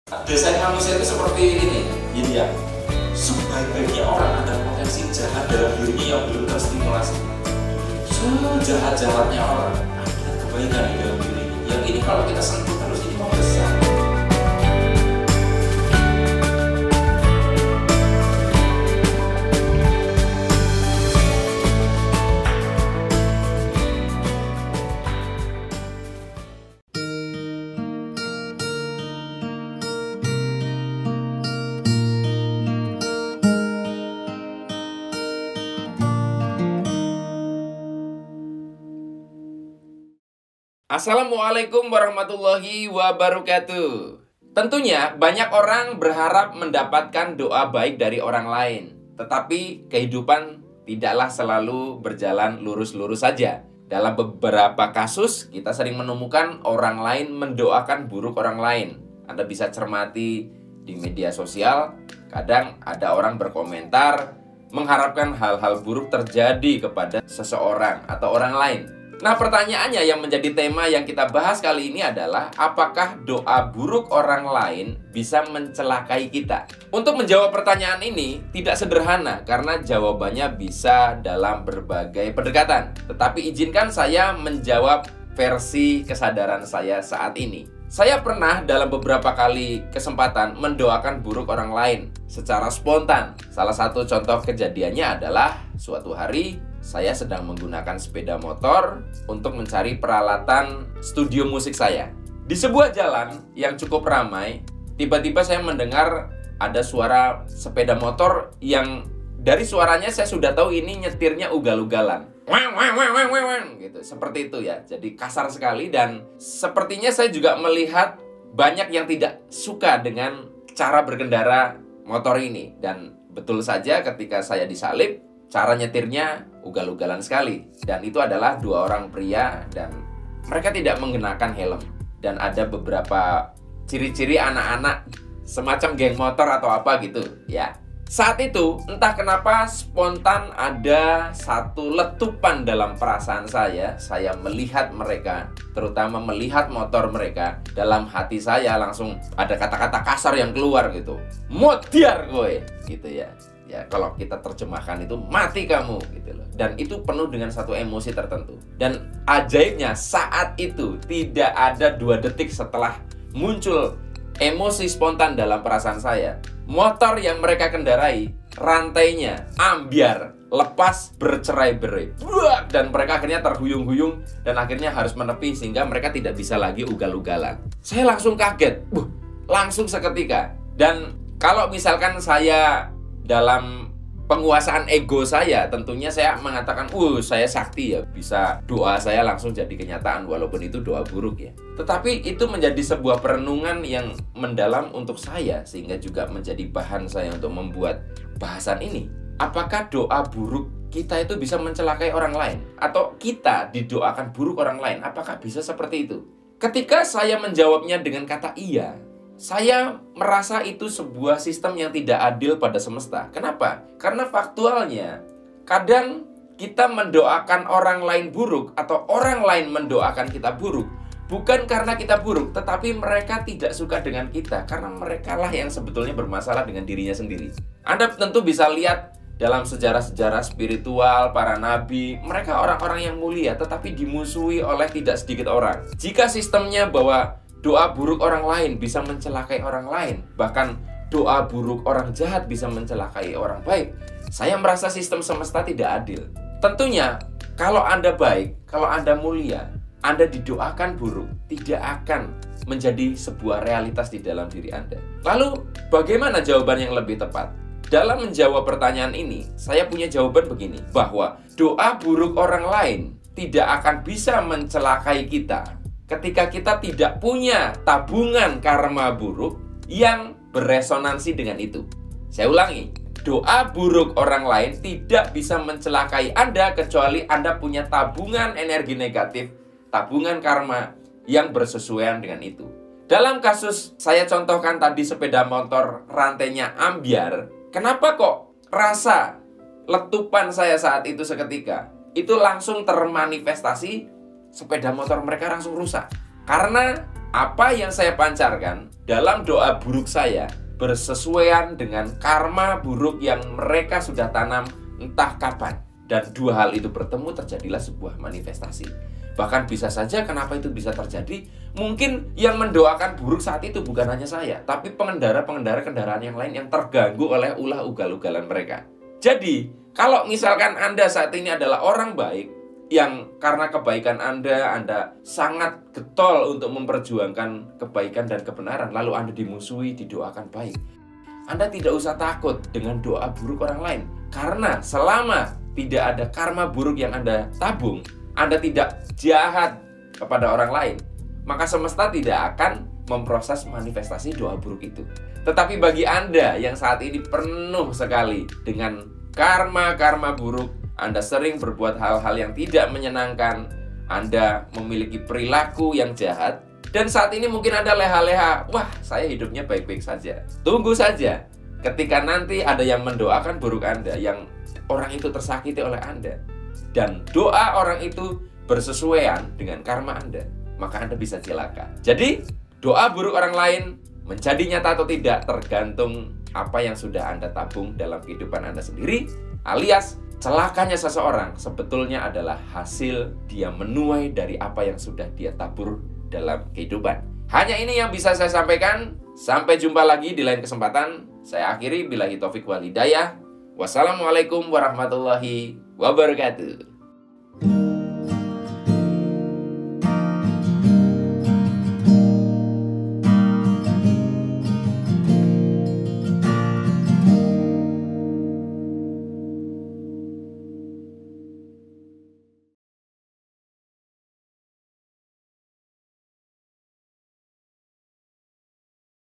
Desain manusia itu seperti ini, jadi ya, sebaik-baiknya orang ada potensi jahat dalam dirinya yang belum terstimulasi. Sejahat-jahatnya orang ada kebaikan di dalam dirinya. Yang ini kalau kita sentuh terus ini mau besar. Assalamualaikum warahmatullahi wabarakatuh. Tentunya banyak orang berharap mendapatkan doa baik dari orang lain. Tetapi kehidupan tidaklah selalu berjalan lurus-lurus saja. Dalam beberapa kasus kita sering menemukan orang lain mendoakan buruk orang lain. Anda bisa cermati di media sosial, kadang ada orang berkomentar mengharapkan hal-hal buruk terjadi kepada seseorang atau orang lain. Nah, pertanyaannya yang menjadi tema yang kita bahas kali ini adalah apakah doa buruk orang lain bisa mencelakai kita? Untuk menjawab pertanyaan ini tidak sederhana karena jawabannya bisa dalam berbagai pendekatan. Tetapi izinkan saya menjawab versi kesadaran saya saat ini. Saya pernah dalam beberapa kali kesempatan mendoakan buruk orang lain secara spontan. Salah satu contoh kejadiannya adalah suatu hari saya sedang menggunakan sepeda motor untuk mencari peralatan studio musik saya. Di sebuah jalan yang cukup ramai, tiba-tiba saya mendengar ada suara sepeda motor yang dari suaranya saya sudah tahu ini nyetirnya ugal-ugalan. Weng, weng, weng, weng, weng, weng, gitu. Seperti itu ya. Jadi kasar sekali dan sepertinya saya juga melihat banyak yang tidak suka dengan cara berkendara motor ini. Dan betul saja ketika saya disalip, cara nyetirnya ugal-ugalan sekali. Dan itu adalah dua orang pria dan mereka tidak mengenakan helm. Dan ada beberapa ciri-ciri anak-anak semacam geng motor atau apa gitu ya. Saat itu entah kenapa spontan ada satu letupan dalam perasaan saya melihat mereka, terutama melihat motor mereka. Dalam hati saya langsung ada kata-kata kasar yang keluar gitu. Modiar gue gitu ya. Ya, kalau kita terjemahkan itu mati kamu gitu loh. Dan itu penuh dengan satu emosi tertentu. Dan ajaibnya saat itu tidak ada 2 detik setelah muncul emosi spontan dalam perasaan saya, motor yang mereka kendarai rantainya ambyar, lepas, bercerai-berai. Dan mereka akhirnya terhuyung-huyung dan akhirnya harus menepi sehingga mereka tidak bisa lagi ugal-ugalan. Saya langsung kaget, langsung seketika. Dan kalau misalkan saya dalam penguasaan ego saya, tentunya saya mengatakan, saya sakti ya, bisa doa saya langsung jadi kenyataan walaupun itu doa buruk ya. Tetapi itu menjadi sebuah perenungan yang mendalam untuk saya, sehingga juga menjadi bahan saya untuk membuat bahasan ini. Apakah doa buruk kita itu bisa mencelakai orang lain? Atau kita didoakan buruk orang lain? Apakah bisa seperti itu? Ketika saya menjawabnya dengan kata iya, saya merasa itu sebuah sistem yang tidak adil pada semesta. Kenapa? Karena faktualnya, kadang kita mendoakan orang lain buruk atau orang lain mendoakan kita buruk bukan karena kita buruk, tetapi mereka tidak suka dengan kita karena merekalah yang sebetulnya bermasalah dengan dirinya sendiri. Anda tentu bisa lihat dalam sejarah-sejarah spiritual para nabi, mereka orang-orang yang mulia tetapi dimusuhi oleh tidak sedikit orang. Jika sistemnya bahwa doa buruk orang lain bisa mencelakai orang lain, bahkan doa buruk orang jahat bisa mencelakai orang baik, saya merasa sistem semesta tidak adil. Tentunya, kalau Anda baik, kalau Anda mulia, Anda didoakan buruk, tidak akan menjadi sebuah realitas di dalam diri Anda. Lalu, bagaimana jawaban yang lebih tepat? Dalam menjawab pertanyaan ini, saya punya jawaban begini, bahwa doa buruk orang lain tidak akan bisa mencelakai kita ketika kita tidak punya tabungan karma buruk yang beresonansi dengan itu. Saya ulangi, doa buruk orang lain tidak bisa mencelakai Anda kecuali Anda punya tabungan energi negatif, tabungan karma yang bersesuaian dengan itu. Dalam kasus saya contohkan tadi sepeda motor rantainya ambyar, kenapa kok rasa letupan saya saat itu seketika itu langsung termanifestasi sepeda motor mereka langsung rusak? Karena apa yang saya pancarkan dalam doa buruk saya bersesuaian dengan karma buruk yang mereka sudah tanam entah kapan. Dan dua hal itu bertemu, terjadilah sebuah manifestasi. Bahkan bisa saja kenapa itu bisa terjadi, mungkin yang mendoakan buruk saat itu bukan hanya saya, tapi pengendara-pengendara kendaraan yang lain yang terganggu oleh ulah ugal-ugalan mereka. Jadi, kalau misalkan Anda saat ini adalah orang baik, yang karena kebaikan Anda sangat getol untuk memperjuangkan kebaikan dan kebenaran, lalu Anda dimusuhi, didoakan baik, Anda tidak usah takut dengan doa buruk orang lain. Karena selama tidak ada karma buruk yang Anda tabung, Anda tidak jahat kepada orang lain, maka semesta tidak akan memproses manifestasi doa buruk itu. Tetapi bagi Anda yang saat ini penuh sekali dengan karma-karma buruk, Anda sering berbuat hal-hal yang tidak menyenangkan, Anda memiliki perilaku yang jahat, dan saat ini mungkin Anda leha-leha, wah saya hidupnya baik-baik saja. Tunggu saja, ketika nanti ada yang mendoakan buruk Anda, yang orang itu tersakiti oleh Anda, dan doa orang itu bersesuaian dengan karma Anda, maka Anda bisa celaka. Jadi, doa buruk orang lain menjadi nyata atau tidak tergantung apa yang sudah Anda tabung dalam kehidupan Anda sendiri, alias celakanya seseorang sebetulnya adalah hasil dia menuai dari apa yang sudah dia tabur dalam kehidupan. Hanya ini yang bisa saya sampaikan. Sampai jumpa lagi di lain kesempatan. Saya akhiri billahi taufik wal hidayah. Wassalamualaikum warahmatullahi wabarakatuh.